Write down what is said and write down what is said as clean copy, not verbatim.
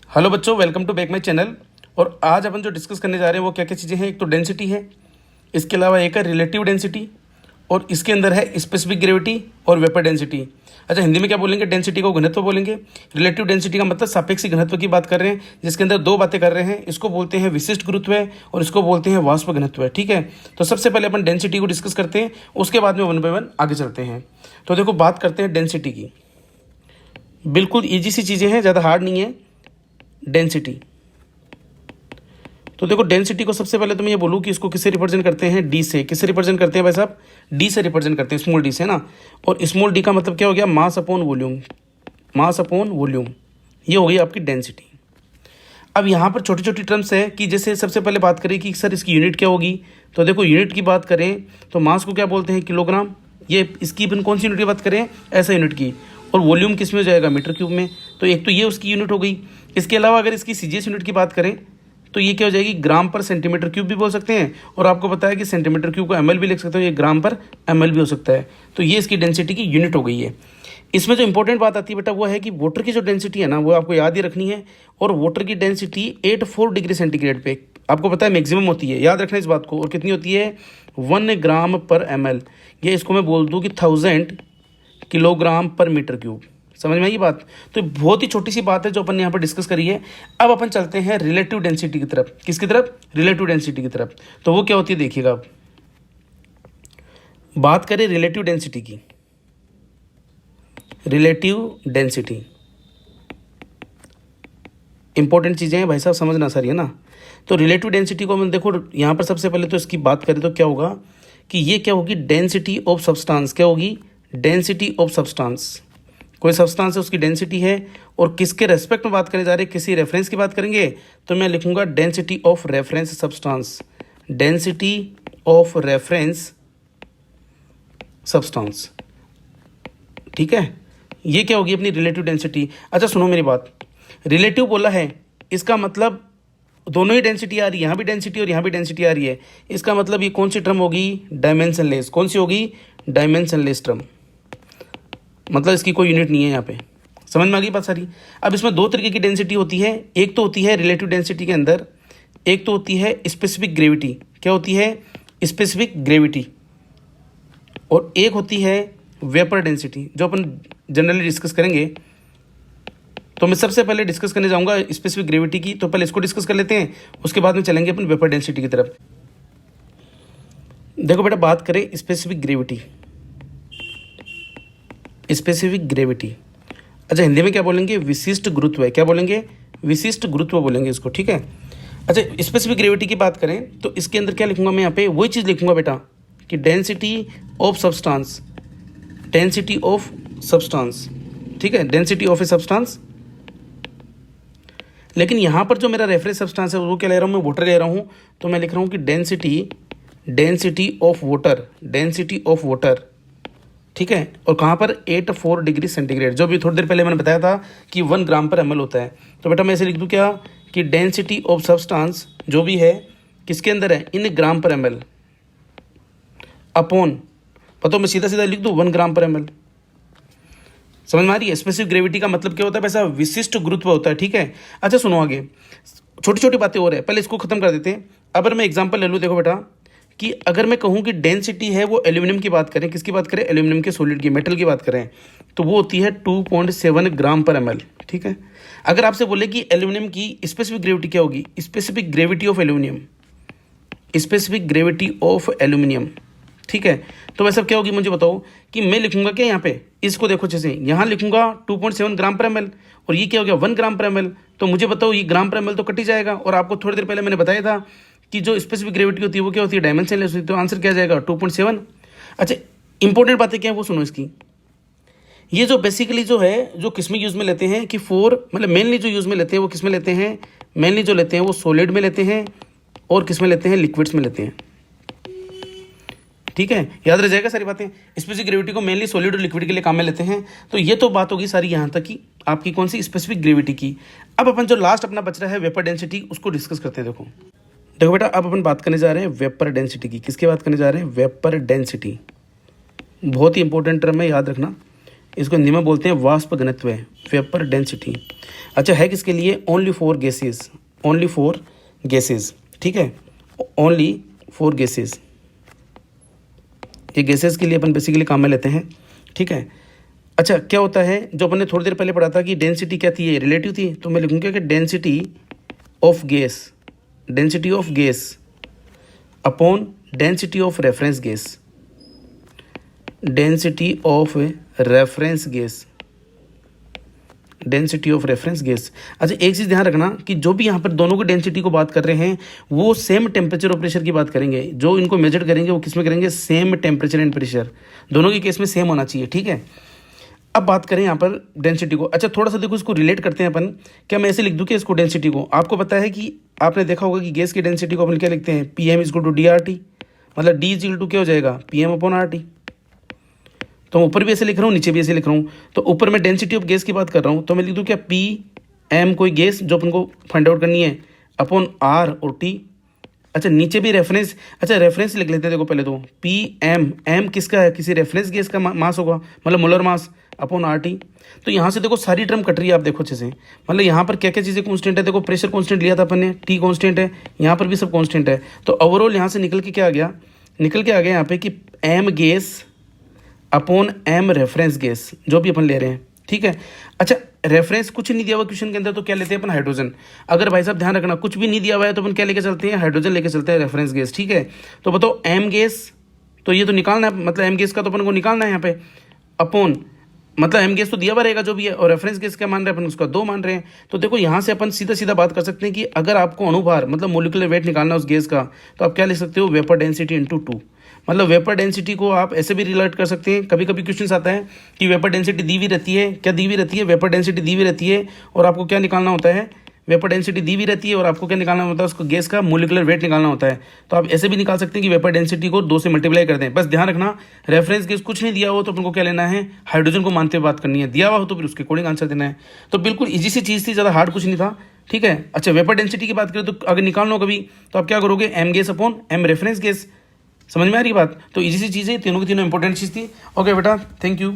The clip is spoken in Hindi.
हेलो बच्चों, welcome to back my channel. और आज अपन जो डिस्कस करने जा रहे हैं वो क्या क्या चीज़ें हैं। एक तो डेंसिटी है, इसके अलावा एक है रिलेटिव डेंसिटी, और इसके अंदर है स्पेसिफिक ग्रेविटी और वेपर डेंसिटी। अच्छा, हिंदी में क्या बोलेंगे? डेंसिटी को घनत्व बोलेंगे। रिलेटिव डेंसिटी का मतलब सापेक्षिक घनत्व की बात कर रहे हैं, जिसके अंदर दो बातें कर रहे हैं। इसको बोलते हैं विशिष्ट गुरुत्व और इसको बोलते हैं वाष्प घनत्व। ठीक है, तो सबसे पहले अपन डेंसिटी को डिस्कस करते हैं, उसके बाद में वन बाय वन आगे चलते हैं। तो देखो, बात करते हैं डेंसिटी की। बिल्कुल ईजी सी चीज़ें हैं, ज़्यादा हार्ड नहीं है। डेंसिटी, तो देखो डेंसिटी को सबसे पहले तो मैं ये बोलूँ कि इसको किससे रिप्रेजेंट करते हैं? डी से। किससे रिप्रेजेंट करते हैं भाई साहब? डी से रिप्रेजेंट करते हैं, स्मॉल डी से ना। और स्मॉल डी का मतलब क्या हो गया? Mass upon volume. Mass upon volume, ये हो गई आपकी डेंसिटी। अब यहाँ पर छोटी छोटी टर्म्स है कि जैसे सबसे पहले बात करें कि सर इसकी यूनिट क्या होगी, तो देखो यूनिट की बात करें तो मास को क्या बोलते हैं? किलोग्राम। ये इसकी अपन कौन सी यूनिट की बात करें? ऐसा यूनिट की। और वॉल्यूम किस में हो जाएगा? मीटर क्यूब में। तो एक तो ये उसकी यूनिट हो गई। इसके अलावा अगर इसकी सीजीएस यूनिट की बात करें तो ये क्या हो जाएगी? ग्राम पर सेंटीमीटर क्यूब भी बोल सकते हैं, और आपको पता है कि सेंटीमीटर क्यूब को एमएल भी लिख सकते हो, ये ग्राम पर एमएल भी हो सकता है। तो ये इसकी डेंसिटी की यूनिट हो गई है। इसमें जो इंपॉर्टेंट बात आती है बेटा वो है कि वाटर की जो डेंसिटी है ना, वो आपको याद ही रखनी है। और वाटर की डेंसिटी 84 डिग्री सेंटीग्रेड पे आपको पता है मैक्सिमम होती है, याद रखना इस बात को। और कितनी होती है? 1 ग्राम पर एमएल। ये इसको मैं बोल दूँ कि 1000 किलोग्राम पर मीटर क्यूब। समझ में आई बात? तो बहुत ही छोटी सी बात है जो अपन ने यहाँ पर डिस्कस करी है। अब अपन चलते हैं रिलेटिव डेंसिटी की तरफ। किसकी तरफ? रिलेटिव डेंसिटी की तरफ। तो वो क्या होती है देखिएगा। अब बात करें रिलेटिव डेंसिटी की। रिलेटिव डेंसिटी इंपॉर्टेंट चीज़ें हैं भाई साहब, समझना सारी है ना। तो रिलेटिव डेंसिटी को हम देखो यहाँ पर सबसे पहले तो इसकी बात करें तो क्या होगा कि ये क्या होगी? Density of substance. क्या होगी? Density of substance. कोई सब्सटेंस है, उसकी डेंसिटी है, और किसके रेस्पेक्ट में बात करने जा रहे हैं? किसी रेफरेंस की बात करेंगे तो मैं लिखूंगा density of reference substance. Density of reference substance. ठीक है, ये क्या होगी? अपनी रिलेटिव डेंसिटी। अच्छा सुनो मेरी बात, रिलेटिव बोला है, इसका मतलब दोनों ही डेंसिटी आ रही है, यहाँ भी डेंसिटी और यहाँ भी डेंसिटी आ रही है। इसका मतलब ये कौन सी टर्म होगी? डायमेंशनलेस। कौन सी होगी? Dimensionless term. मतलब इसकी कोई यूनिट नहीं है यहाँ पे। समझ में आ गई बात सारी? अब इसमें दो तरीके की डेंसिटी होती है। एक तो होती है रिलेटिव डेंसिटी के अंदर, एक तो होती है स्पेसिफिक ग्रेविटी। क्या होती है? Specific gravity. और एक होती है वेपर डेंसिटी, जो अपन जनरली डिस्कस करेंगे। तो मैं सबसे पहले डिस्कस करने जाऊंगा स्पेसिफिक ग्रेविटी की, तो पहले इसको डिस्कस कर लेते हैं, उसके बाद में चलेंगे अपन वेपर डेंसिटी की तरफ। देखो बेटा, बात करें स्पेसिफिक ग्रेविटी। स्पेसिफिक ग्रेविटी, अच्छा हिंदी में क्या बोलेंगे? विशिष्ट गुरुत्व है। क्या बोलेंगे? विशिष्ट गुरुत्व बोलेंगे इसको। ठीक है। अच्छा, स्पेसिफिक ग्रेविटी की बात करें तो इसके अंदर क्या लिखूंगा मैं? यहाँ पे वही चीज़ लिखूंगा बेटा कि density of substance. Density of substance. ठीक है, डेंसिटी ऑफ ए सब्सटेंस। लेकिन यहाँ पर जो मेरा रेफरेंस सब्सटेंस है वो क्या ले रहा हूँ? मैं वाटर ले रहा हूँ। तो मैं लिख रहा हूँ कि density of water. Density of water. ठीक है, और कहाँ पर? 84 डिग्री सेंटीग्रेड। जो भी थोड़ी देर पहले मैंने बताया था कि 1 ग्राम पर एमएल होता है। तो बेटा मैं ऐसे लिख दूँ क्या कि डेंसिटी ऑफ सब्सटेंस जो भी है किसके अंदर है? इन ग्राम पर एमएल अपॉन, पता मैं सीधा सीधा लिख दूँ 1 ग्राम पर एमएल। समझ में आ रही है? स्पेसिफिक ग्रेविटी का मतलब क्या होता है? वैसा विशिष्ट गुरुत्व होता है। ठीक है। अच्छा सुनो, आगे छोटी छोटी बातें और है, पहले इसको खत्म कर देते हैं। अगर मैं एग्जांपल ले लूँ, देखो बेटा कि अगर मैं कहूँ कि डेंसिटी है वो एल्यूमिनियम की बात करें, किसकी बात करें? एल्यूमिनियम के सॉलिड की, मेटल की बात करें, तो वो होती है 2.7 ग्राम पर एमएल। ठीक है। अगर आपसे बोले कि एल्यूमिनियम की स्पेसिफिक ग्रेविटी क्या होगी? Specific gravity of aluminium. Specific gravity of aluminium. ठीक है, तो वह सब क्या होगी मुझे बताओ कि मैं लिखूंगा क्या यहाँ पे? इसको देखो जैसे यहाँ लिखूंगा 2.7 ग्राम पर एमएल, और ये क्या हो गया? 1 ग्राम पर एमएल। तो मुझे बताओ ये ग्राम पर एमएल तो कट ही जाएगा। और आपको थोड़ी देर पहले मैंने बताया था कि जो स्पेसिफिक ग्रेविटी होती है वो क्या होती है? डायमेंशनलेस होती है। तो आंसर क्या जाएगा? 2.7। अच्छा, इंपॉर्टेंट बातें क्या है वो सुनो इसकी। ये जो बेसिकली जो है, जो किस में यूज़ में लेते हैं कि मतलब मेनली जो यूज़ में लेते हैं वो किस में लेते हैं? मेनली जो लेते हैं वो सॉलिड में लेते हैं, और किस में लेते हैं? लिक्विड्स में लेते हैं। ठीक है, याद रह जाएगा सारी बातें। स्पेसिफिक ग्रेविटी को मेनली सॉलिड और लिक्विड के लिए काम में लेते हैं। तो ये तो बात होगी सारी यहाँ तक की आपकी कौन सी? स्पेसिफिक ग्रेविटी की। अब अपन जो लास्ट अपना बच रहा है वेपर डेंसिटी, उसको डिस्कस करते हैं। देखो बेटा, अब अपन बात करने जा रहे हैं वेपर डेंसिटी की। किसकी बात करने जा रहे हैं? Vapour density. बहुत ही इंपॉर्टेंट टर्म है, याद रखना। इसको हिंदी में बोलते हैं वाष्प घनत्व, वेपर डेंसिटी। अच्छा, है किसके लिए? Only for gases, only for gases, ठीक है, ओनली फॉर गैसेस। ये गैसेस के लिए अपन बेसिकली काम में लेते हैं, ठीक है। अच्छा, क्या होता है, जो अपन ने थोड़ी देर पहले पढ़ा था कि डेंसिटी क्या थी, ये रिलेटिव थी, तो मैं लिखूंगा कि density of gas, density of gas upon density of reference gas, density of reference gas, density of reference gas. अच्छा, एक चीज़ ध्यान रखना कि जो भी यहाँ पर दोनों की डेंसिटी को बात कर रहे हैं वो सेम टेम्परेचर और प्रेशर की बात करेंगे। जो इनको मेजर करेंगे वो किस में करेंगे? सेम टेम्परेचर एंड प्रेशर, दोनों के केस में सेम होना चाहिए, ठीक है। अब बात करें यहाँ पर डेंसिटी को। अच्छा, थोड़ा सा देखो, इसको रिलेट करते हैं अपन। क्या मैं ऐसे लिख दूँ कि इसको डेंसिटी को, आपको पता है कि आपने देखा होगा कि गैस की डेंसिटी को अपन क्या लिखते हैं? PM is equal to DRT, मतलब D इज इक्वल टू क्या हो जाएगा? PM upon RT। तो ऊपर भी ऐसे लिख रहा हूँ, नीचे भी ऐसे लिख रहा हूँ। तो ऊपर मैं डेंसिटी ऑफ गैस की बात कर रहा हूँ, तो मैं लिख दूँ क्या? PM कोई गैस जो अपन को फाइंड आउट करनी है अपॉन R और T। अच्छा, नीचे भी रेफरेंस, अच्छा रेफरेंस लिख लेते हैं। देखो पहले तो PM किसका है? किसी रेफरेंस गैस का मास होगा, मतलब मोलर मास अपॉन RT। तो यहाँ से देखो सारी टर्म कट रही है, आप देखो अच्छे से, मतलब यहाँ पर क्या क्या चीज़ें कॉन्स्टेंट है। देखो प्रेशर कॉन्स्टेंट लिया था अपन ने, T कॉन्स्टेंट है, यहाँ पर भी सब कॉन्स्टेंट है। तो ओवरऑल यहाँ से निकल के क्या आ गया? निकल के आ गया यहाँ पे कि M gas upon M reference gas, जो भी अपन ले रहे हैं, ठीक है। अच्छा, रेफरेंस कुछ नहीं दिया हुआ क्वेश्चन के अंदर, तो क्या लेते हैं अपन? हाइड्रोजन। अगर भाई साहब ध्यान रखना, कुछ भी नहीं दिया हुआ है तो अपन क्या लेके चलते हैं? हाइड्रोजन लेके चलते हैं, रेफरेंस गैस, ठीक है। तो बताओ M गैस, तो ये तो निकालना है, मतलब M गैस का तो अपन को निकालना है यहाँ पे, अपॉन मतलब M गैस तो दिया हुआ रहेगा जो भी है, और रेफरेंस गैस क्या मान रहे हैं अपन? उसका 2 मान रहे हैं। तो देखो यहाँ से अपन सीधा सीधा बात कर सकते हैं कि अगर आपको अणुभार मतलब मोलिकुलर वेट निकालना है उस गैस का, तो आप क्या लिख सकते हो? Vapour density into 2। मतलब वेपर डेंसिटी को आप ऐसे भी रिलेट कर सकते हैं। कभी कभी क्वेश्चन आता है कि वेपर डेंसिटी दी हुई रहती है, क्या दी हुई रहती है? वेपर डेंसिटी दी हुई रहती है, और आपको क्या निकालना होता है? वेपर डेंसिटी दी हुई रहती है और आपको क्या निकालना होता है? उसको गैस का मोलिकुलर वेट निकालना होता है। तो आप ऐसे भी निकाल सकते हैं कि वेपर डेंसिटी को 2 से मल्टीप्लाई कर दें। बस ध्यान रखना, रेफरेंस गैस कुछ नहीं दिया हो तो अपन को क्या लेना है? हाइड्रोजन को मानते हुए बात करनी है। दिया हुआ हो तो फिर उसके अकॉर्डिंग आंसर देना है। तो बिल्कुल ईजी सी चीज़ थी, ज़्यादा हार्ड कुछ नहीं था, ठीक है। अच्छा, वेपर डेंसिटी की बात करें तो अगर निकालना हो कभी, तो आप क्या करोगे? M gas upon M reference gas. समझ में आ रही बात? तो इजी सी चीज़ है, तीनों की तीनों इंपॉर्टेंट चीज़ थी। ओके बेटा, थैंक यू।